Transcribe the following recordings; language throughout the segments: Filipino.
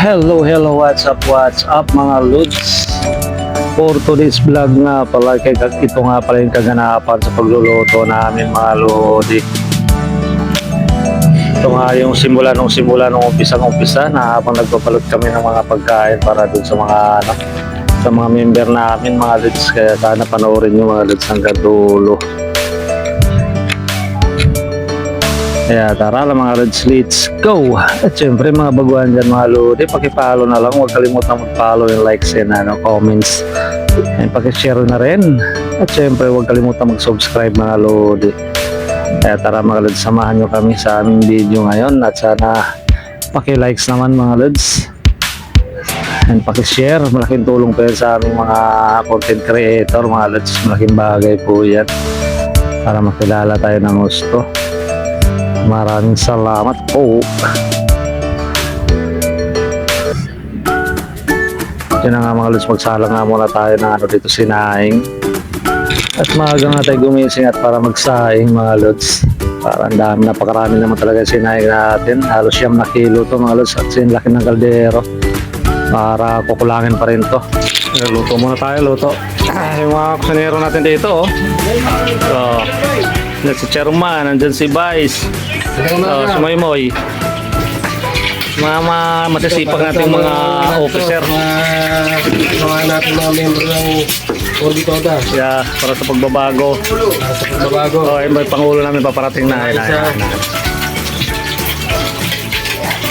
What's up mga Lods? For today's vlog nga pala, ito nga pala yung kaganapan sa pagluluto namin mga Lodi. Ito nga yung simula nung umpisa na habang nagpapalot kami ng mga pagkain para dun sa mga sa mga member namin mga Lods. Kaya sana panoorin nyo mga Lods hanggang dulo. Kaya tara lang mga Lods, let's go! At syempre mga baguhan dyan mga Lodi, pakipollow na lang, huwag kalimutan mag-follow yung likes and comments, and pakishare na rin. At syempre huwag kalimutan mag-subscribe mga Lodi. Kaya tara mga Lods, samahan nyo kami sa aming video ngayon at sana pakilikes naman mga Lods and pakishare. Malaking tulong po yan sa aming mga content creator mga Lods, malaking bagay po yan para makilala tayo ng gusto. Maraming salamat po. Yan na nga mga Lods, magsala nga muna tayo ng dito sinaing. At maaga nga tayo gumising at para magsaing mga Lods. Para ang dami, napakarami naman talaga sinaing natin. Halos 9 kilo to mga Lods at sinlaki ng kaldero. Para kukulangin pa rin to. Luto muna tayo, luto. Yung mga kusinero natin dito oh. So, si Chairman, nandyan si Vice. Si Moy. Mga matisipag natin mga officer. Mga natin mga member ng Orbitoda. Yeah, para sa pagbabago. Oh, may pangulo namin paparating na.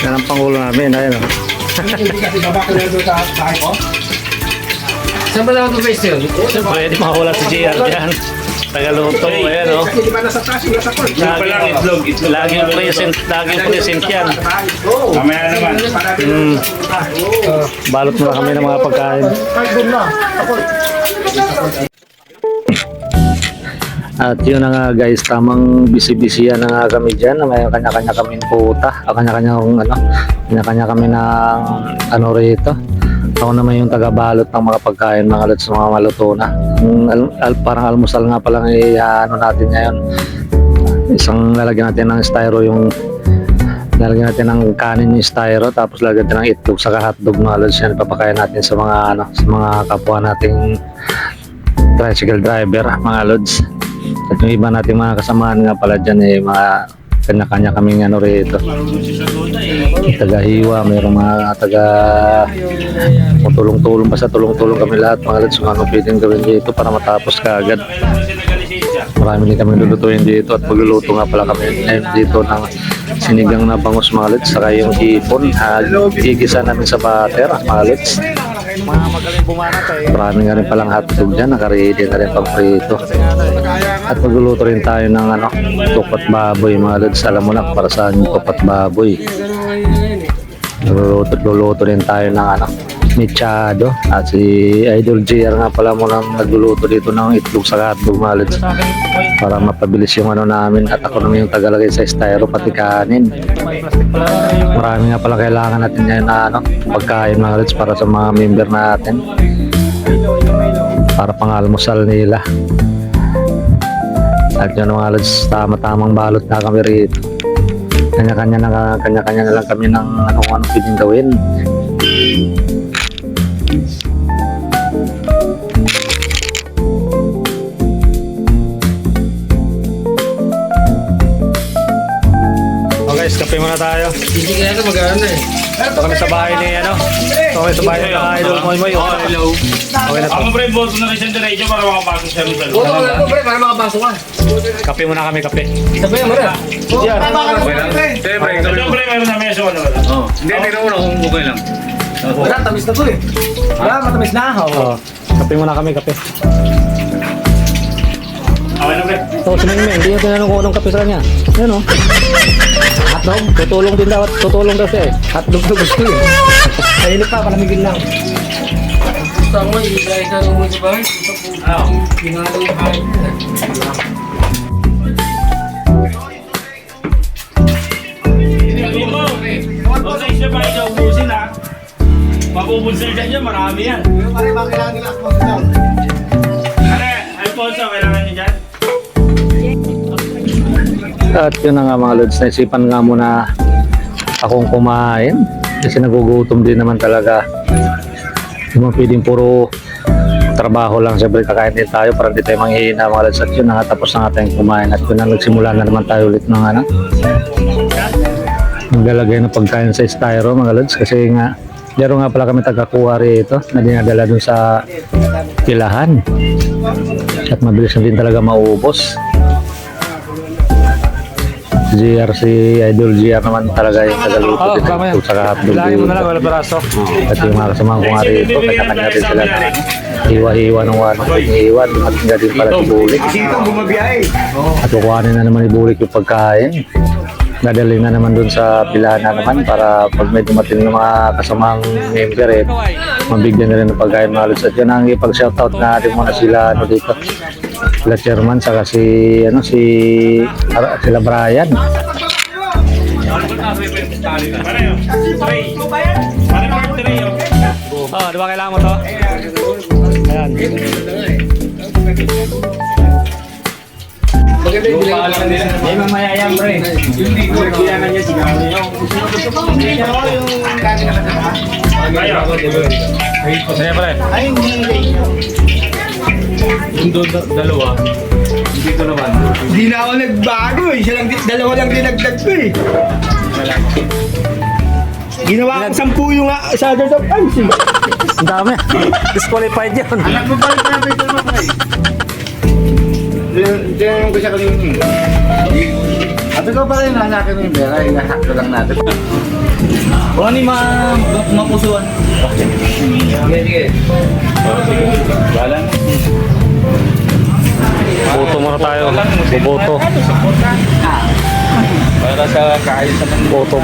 Yan ang pangulo namin. Ayan o. Saan ba naman ito face yun? Pwede makawala si JR dyan. Tagaluto, ayan o. Laging present yan. Mamaya naman. Balot muna kami ng mga pagkain. At yun na nga guys, tamang busy-busy na nga kami dyan. May kanya-kanya kaming puta. Kanya-kanya kami ng rito. Ako naman yung taga-balot ng mga pagkain mga Lods, mga maluto na. Parang almusal nga palang natin ngayon. Isang lalagyan natin ng styro lalagyan natin ng kanin yung styro, tapos lalagyan natin ng itlog saka hotdog mga Lods. Yan papakain natin sa mga kapwa nating tricycle driver mga Lods. At yung iba nating mga kasamaan nga pala dyan mga kanya-kanya kaming rito. Taga-hiwa, mayroong mga tulong-tulong, basta tulong-tulong kami lahat mga Lods kung ano pwedeng gawin dito para matapos kaagad. Marami din kami lulutuin dito at magluluto nga pala kami dito ng sinigang na bangus mga Lods, saka yung hipon, gigisa namin sa butter mga Lods. Mga magaling bumanat marami nga rin palang hotdog dyan, nakaready na rin pang prito. At magluluto rin tayo ng tupat baboy mga Lods. Alam mo na para saan yung tupat baboy. Luluto rin tayo ng mechado. At si Idol JR nga pala mo nang nagluluto dito ng itlog sa hotdog mga Lods, para mapabilis yung namin. At ako naman yung tagalagay sa styro pati kanin. Marami nga pala kailangan natin ngayon na pagkain mga Lods para sa mga member natin, para pang almusal nila. At yun mga Lods, tamang balot na kami rito. Kanya-kanya na lang kami ng ano pwedeng gawin. Guys, kape muna tayo. Hindi kaya ito maganda Ito kami sa bahay ni Ito kami sa bahay ni Idol Moy. Hello. Okay na to. Ako pre, boto na rin siya diretso para makapasok siya rin sa loob. Boto ka pre, para makapasok ka. Kape muna kami, kape. Sabi mo na. Yan. Siyempre, meron na meso ka naman. Hindi, tingnan mo na kung okay lang. Wala, tamis na to Wala, matamis na. Oo. Kape muna kami, kape. Okay na pre. So, si Mingming, hindi niya tinanong kung anong kape sa kanya. Yan o. Hotdog, tutulong daw siya Hotdog to gusto yun. Kainit pa, palamigin lang. Gusto mo, ibigay ka ng mga bahay. Ginagawa yung kain. Hindi mo. Huwag sa isya pa ikaw ubusin ha. Mapupulsir dyan marami yan. Pare, bakit kailangan nila ako mag-down? Alfonso, kailangan niya dyan? At yun na nga mga Lods, naisipan nga muna akong kumain. Kasi nagugutom din naman talaga. Hindi mo pwedeng puro trabaho lang. Siyempre kakain din tayo para hindi tayo manghihina mga lods. At yun na nga, tapos na nga tayong kumain. At yun na, nagsimula na naman tayo ulit ng ano, maglalagay ng pagkain sa styro mga lods. Kasi nga, meron nga pala kami taga-kuha rito na dinadala dun sa pilahan. At mabilis na din talaga maubos. GRC, Idol GR naman talaga yung tagaluto din ng sa hotdog dito. At yung mga kasamahan ko nga rito, kanya-kanya rin sila na hiwa-hiwa ng hiwa, dumating din pala si Bulik. At kukuhanin na naman ni Bulik yung pagkain. Dadali na naman dun sa pilahan na naman para pag may dumating ng mga kasamang member mabigyan na rin ng pagkain mga lods. At yun ang ipag-shoutout natin muna sila dito. Sila chairman saka sila Brian. Oh, di ba kailangan mo to? Ayan. Hindi mamaya yan, pre. Yung ligo, kailangan niya sigaw niya. Sige, pre. Yung doon dalawa, dito naman. Hindi na ako nagbago eh. Dalawa lang dinagdag ko eh. Ginawa ko 10 yung Shadows of Ice eh. Ang dami. Disqualified yun. Anak mo pala pala ito naman eh. Diyan ko siya kanina eh. At ikaw pa rin nanakin mo yung pera. Inahack ko lang natin. Wala ni mapusuan. Sige. Balan. Boto muna tayo. Boto. Para sa kaayos ng Boto.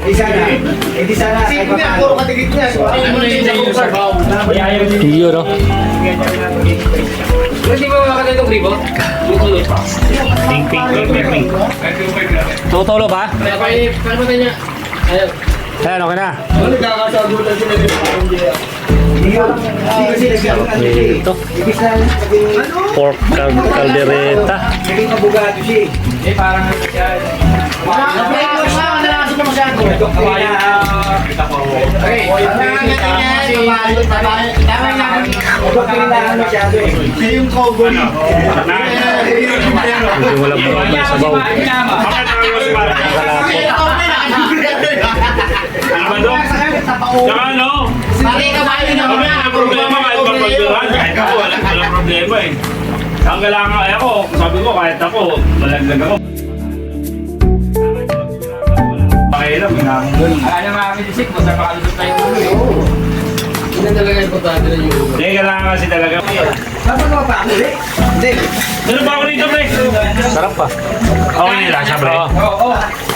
Hindi sana. Sige na, puro katigit niya. Ano mo na yung sa baw? Iyo, no? Hindi mo makakita itong gribo? Tutulog pa. ping. Tutulo ba? Paano ba niya? Ayun. Ayan, okay na. Ano nagkakasagutan sila din sa India? Hindi kasi nagkaroon ano siya eh. Ito. Ibig na sabihin, Pork caldereta. naging abogado siya eh. Eh, parang ano siya. Apply ko siya, nalakas na masyado. Kawayan na kita ko. Okay, tama nga. Kailangan masyado eh. Siya yung cowboy. Hindi mo lang mga may sabaw. Bakit ang mas parang ano ba doon? Saka ano? Kami ang problema kahit mapagduran. Kahit ako, walang problema eh. Ang kailangan ako, sabi ko kahit ako, malaglag ako. Pakialam, hinahanggan. Ano mga kamisik mo, sa makalusot tayo ulo eh. Hindi na talaga importante na yung ulo. Hindi, kailangan kasi talaga. Dapat mo pa ako eh? Hindi. Ano ba ako dito, pre? Sarap pa. Okay nila siya, pre. Oo.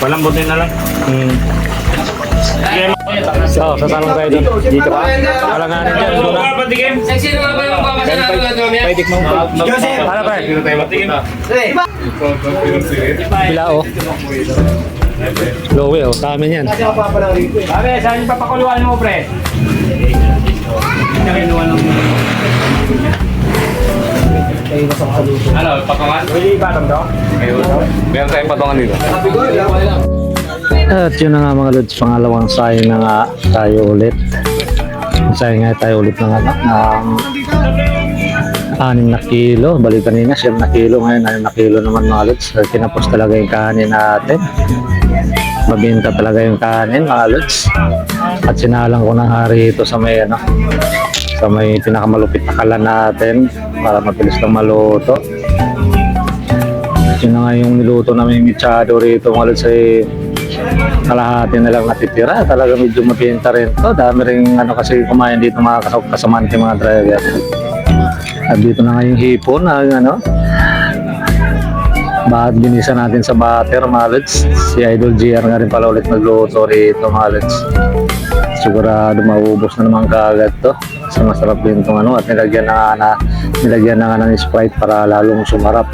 Walang buti na lang. Sige, Sasalong tayo doon. Dito pa. Wala nga rin dyan. ano Doon na. ba, patikim? Sino nga ba yung papasalamat na mamaya? Pwede mo. Joseph! Para pa. Patikim. Bilao. Lowe, oh. Sa amin yan. Kasi ako papalang rito eh. Sabi, saan yung papakuluan mo, pre? Nakinuha ng... Ano, patungan? Pwede ibatang daw? Meron tayong patungan dito. Sabi ko, wala lang. At yun na nga mga lods, pangalawang sayo na nga tayo ulit. Sayo nga tayo ulit ng 6 na kilo. Balik kanina, 7 na kilo. Ngayon, 6 na kilo naman mga lods. Tinapos talaga yung kanin natin. Mabinta talaga yung kanin mga lods. At sinalang ko ng hari ito sa may sa may pinakamalupit na kalan natin para mabilis lang maluto. Yun na nga yung niluto namin mitsado rito mga lods ay kalahati na lang natitira. Talaga medyo mabinta rin to. Dami rin kasi kumain dito mga kasamaan ng mga driver. At dito na nga yung hipon na bakit ginisa natin sa butter mga lods. Si Idol GR nga rin pala ulit nagluto rito mga lods. Sigurado maubos na naman kaagad to. Kasi masarap din itong at nilagyan na nga ng Sprite para lalong sumarap.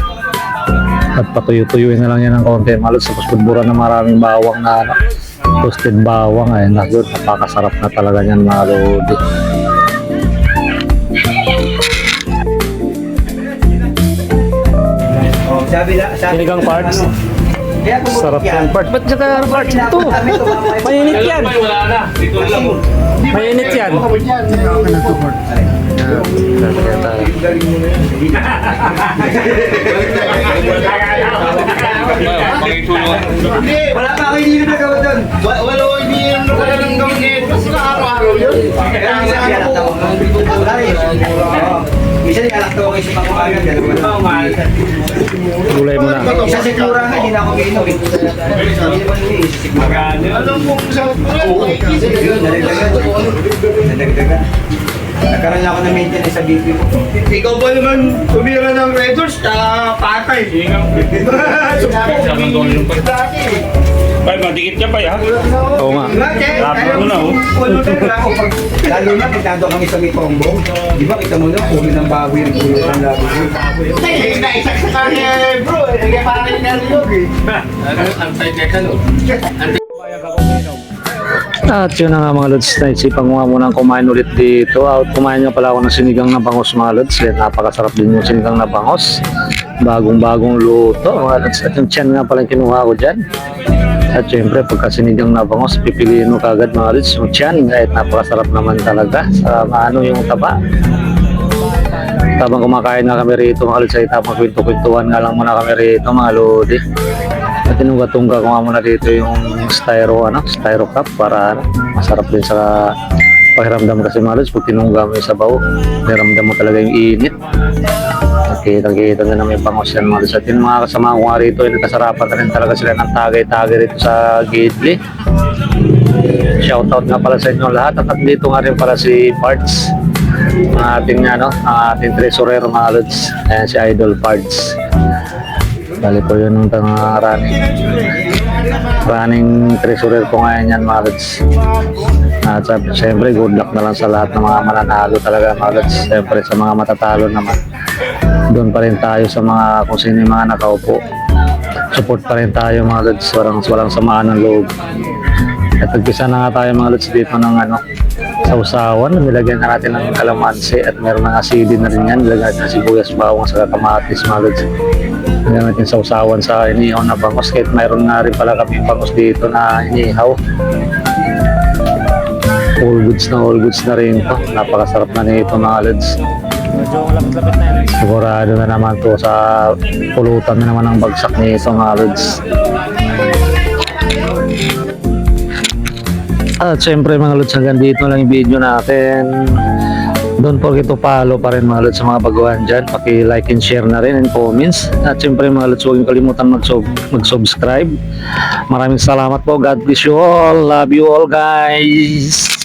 At patuyo-tuyuin na lang yan ng konti mga lods. Tapos budburan na maraming bawang na toasted bawang. Ayun na good. Napakasarap na talaga yan mga lodi. Sabi Sinigang parts. Sarap yan, Bart. Ba't saka, Bart, ito? Mainit yan. Wala na. Dito lang. Mainit yan. Pangitulungan. Wala pa kayo hindi na gawin doon. Wala ko hindi na wala nang gawin ngayon. Kasi na araw-araw yun. Kaya ang saan ako. Minsan yung anak ko kayo sa pangkumagan. Gulay mo na. Isa sigura nga, hindi na ako giinom. Alam mo kung saan Nadagdagan. Nagkaroon ako ng maintenance sa BP ko. Ikaw ba naman tumira ng Red Horse na patay? Ay, madikit ka pa ya. Oo nga. Dapat mo na, oh. Lalo na, pitado kami sa may pombong. Di ba kita mo na, pulo ng baboy ang pulo ng labo. Ay, naisak sa kanya, bro. Kaya parang inalilog eh. Ang side ka no? At yun na nga mga lods, naisipan ko nga munang kumain ulit dito. Kumain nga pala ako ng sinigang na bangos mga lods. Yan, napakasarap din yung sinigang na bangos. Bagong-bagong luto mga lods. At yung tiyan nga pala yung kinuha ko dyan. At syempre pagka sinigang na bangos, pipiliin mo kagad mga lods yung tiyan. Kahit napakasarap naman talaga sa ano yung taba. Tabang kumakain nga kami rito mga lods, ay tapang kwento-kwentuhan nga lang muna kami rito mga lodi. At tinungga-tungga ko nga muna dito yung styro cup para masarap din sa pakiramdam kasi mga lods. Pag tinungga mo yung sabaw, niramdam mo talaga yung init. Nakita na may bangos yan mga lods. At yung mga kasama ko nga rito, ay nagkasarapan na rin talaga sila ng tagay-tagay rito sa Gately. Shoutout nga pala sa inyo lahat. At dito nga rin pala si Parts, ang ating treasurer mga lods. Ayan si Idol Parts. Bali po yun ng running treasurer ko ngayon yan mga lods. At siyempre good luck na lang sa lahat ng mga mananalo talaga mga lods. Siyempre sa mga matatalo naman, doon pa rin tayo sa mga kung sino yung mga nakaupo. Support pa rin tayo mga lods. Walang samaan ng loob. At nagpisa na nga tayo mga lods dito ng sausawan. Nilagyan na natin ng kalamansi at meron ng asidi na rin yan. Nilagyan natin ng sibuyas, bawang sa kamatis mga lods. Nilagyan natin sausawan sa inihaw na bangos. Kahit mayroon na rin pala kami bangos dito na inihaw. All goods na rin to. Napakasarap na nito mga lods. Sigurado na naman to sa pulutan na naman ang bagsak nito mga lods. At syempre mga lods, hanggang dito lang yung video natin. Don't forget to follow pa rin mga lods sa mga baguhan dyan. Paki-like and share na rin and comments. At syempre mga lods, huwag niyo kalimutan mag-subscribe. Maraming salamat po. God bless you all. Love you all guys.